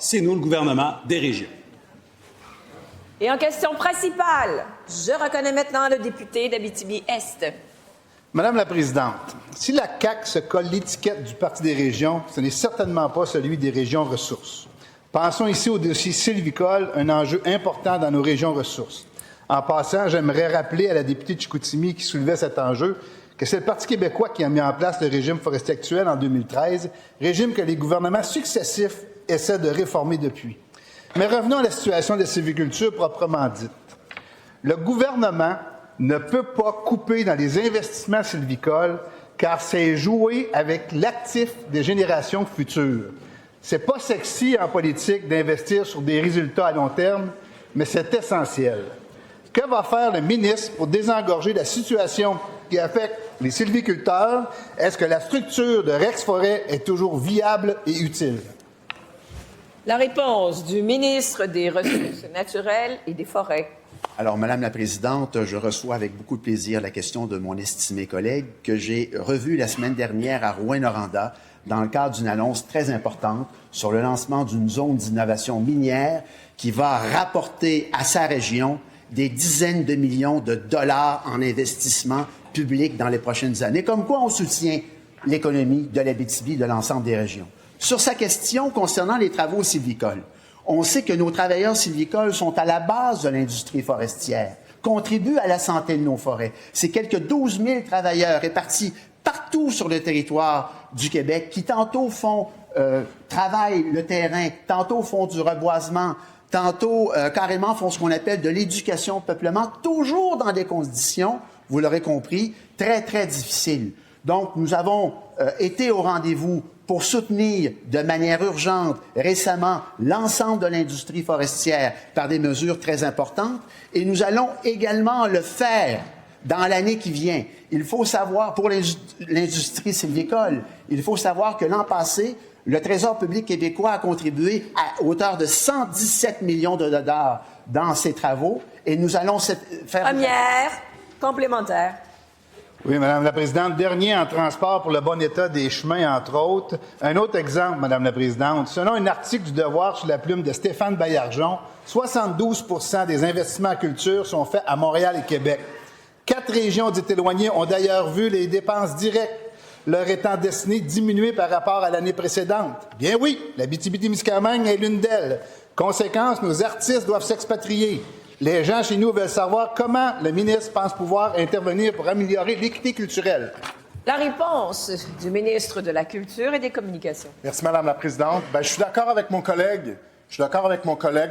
c'est nous, le gouvernement des régions. Et en question principale, je reconnais maintenant le député d'Abitibi-Est. Madame la Présidente, si la CAQ se colle l'étiquette du Parti des régions, ce n'est certainement pas celui des régions ressources. Pensons ici au dossier sylvicole, un enjeu important dans nos régions ressources. En passant, j'aimerais rappeler à la députée de Chicoutimi qui soulevait cet enjeu que c'est le Parti québécois qui a mis en place le régime forestier actuel en 2013, régime que les gouvernements successifs essaient de réformer depuis. Mais revenons à la situation de la sylviculture proprement dite. Le gouvernement ne peut pas couper dans les investissements sylvicoles car c'est jouer avec l'actif des générations futures. C'est pas sexy en politique d'investir sur des résultats à long terme, mais c'est essentiel. Que va faire le ministre pour désengorger la situation qui affecte les sylviculteurs? Est-ce que la structure de Rex Forêt est toujours viable et utile? La réponse du ministre des Ressources naturelles et des Forêts. Alors, Madame la Présidente, je reçois avec beaucoup de plaisir la question de mon estimé collègue que j'ai revu la semaine dernière à Rouyn-Noranda dans le cadre d'une annonce très importante sur le lancement d'une zone d'innovation minière qui va rapporter à sa région des dizaines de millions de dollars en investissement public dans les prochaines années. Comme quoi on soutient l'économie de l'Abitibi, de l'ensemble des régions. Sur sa question concernant les travaux sylvicoles, on sait que nos travailleurs sylvicoles sont à la base de l'industrie forestière, contribuent à la santé de nos forêts. C'est quelques 12 000 travailleurs répartis partout sur le territoire du Québec qui tantôt travaillent le terrain, tantôt font du reboisement, tantôt carrément font ce qu'on appelle de l'éducation au peuplement, toujours dans des conditions, vous l'aurez compris, très, très difficiles. Donc, nous avons été au rendez-vous pour soutenir de manière urgente récemment l'ensemble de l'industrie forestière par des mesures très importantes et nous allons également le faire dans l'année qui vient. Il faut savoir, pour l'industrie sylvicole, il faut savoir que l'an passé, le Trésor public québécois a contribué à hauteur de 117 millions de dollars dans ces travaux et nous allons faire... Première, complémentaire. Oui, Madame la Présidente. Dernier en transport pour le bon état des chemins, entre autres. Un autre exemple, Madame la Présidente. Selon un article du Devoir sur la plume de Stéphane Baillargeon, 72 % des investissements en culture sont faits à Montréal et Québec. 4 régions dites éloignées ont d'ailleurs vu les dépenses directes leur étant destinées diminuer par rapport à l'année précédente. Bien oui, l'Abitibi-Témiscamingue est l'une d'elles. Conséquence, nos artistes doivent s'expatrier. Les gens chez nous veulent savoir comment le ministre pense pouvoir intervenir pour améliorer l'équité culturelle. La réponse du ministre de la Culture et des Communications. Merci, Madame la Présidente. Je suis d'accord avec mon collègue.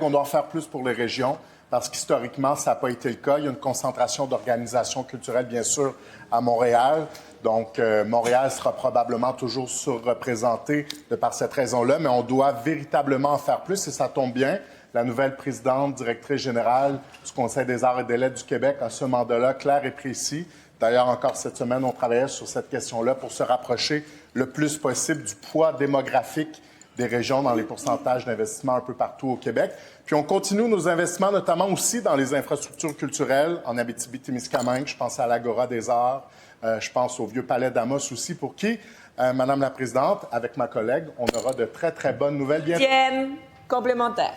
On doit en faire plus pour les régions parce qu'historiquement, ça n'a pas été le cas. Il y a une concentration d'organisations culturelles, bien sûr, à Montréal. Donc, Montréal sera probablement toujours surreprésenté de par cette raison-là, mais on doit véritablement en faire plus et ça tombe bien. La nouvelle présidente, directrice générale du Conseil des arts et des lettres du Québec a ce mandat-là clair et précis. D'ailleurs, encore cette semaine, on travaillait sur cette question-là pour se rapprocher le plus possible du poids démographique des régions dans les pourcentages d'investissement un peu partout au Québec. Puis on continue nos investissements, notamment aussi dans les infrastructures culturelles en Abitibi-Témiscamingue. Je pense à l'Agora des arts, je pense au Vieux Palais d'Amos aussi, pour qui, Madame la Présidente, avec ma collègue, on aura de très, très bonnes nouvelles bientôt. Deuxième, complémentaire.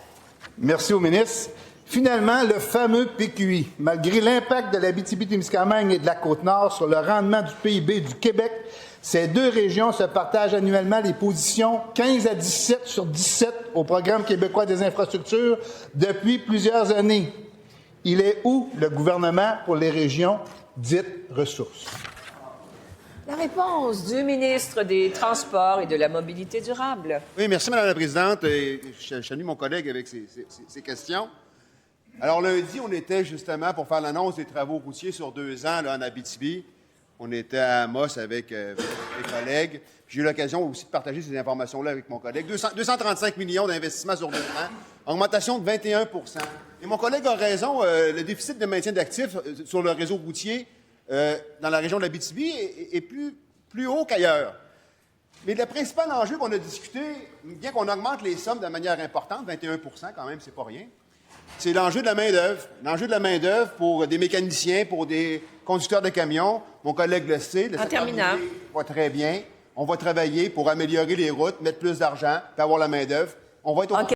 Merci au ministre. Finalement, le fameux PQI. Malgré l'impact de l'Abitibi-Témiscamingue et de la Côte-Nord sur le rendement du PIB du Québec, ces deux régions se partagent annuellement les positions 15 à 17 sur 17 au Programme québécois des infrastructures depuis plusieurs années. Il est où le gouvernement pour les régions dites ressources? La réponse du ministre des Transports et de la Mobilité durable. Oui, merci, Mme la Présidente. Je salue mon collègue avec ses questions. Alors, lundi, on était justement pour faire l'annonce des travaux routiers sur 2 ans là, en Abitibi. On était à Amos avec mes collègues. J'ai eu l'occasion aussi de partager ces informations-là avec mon collègue. 235 millions d'investissements sur 2 ans, augmentation de 21 %. Et mon collègue a raison, le déficit de maintien d'actifs sur le réseau routier dans la région de l'Abitibi est plus haut qu'ailleurs. Mais le principal enjeu qu'on a discuté, bien qu'on augmente les sommes de manière importante, 21 % quand même, c'est pas rien, c'est l'enjeu de la main-d'œuvre. L'enjeu de la main-d'œuvre pour des mécaniciens, pour des conducteurs de camions. Mon collègue le sait. En terminant. Va très bien. On va travailler pour améliorer les routes, mettre plus d'argent, puis avoir la main-d'œuvre. On va être au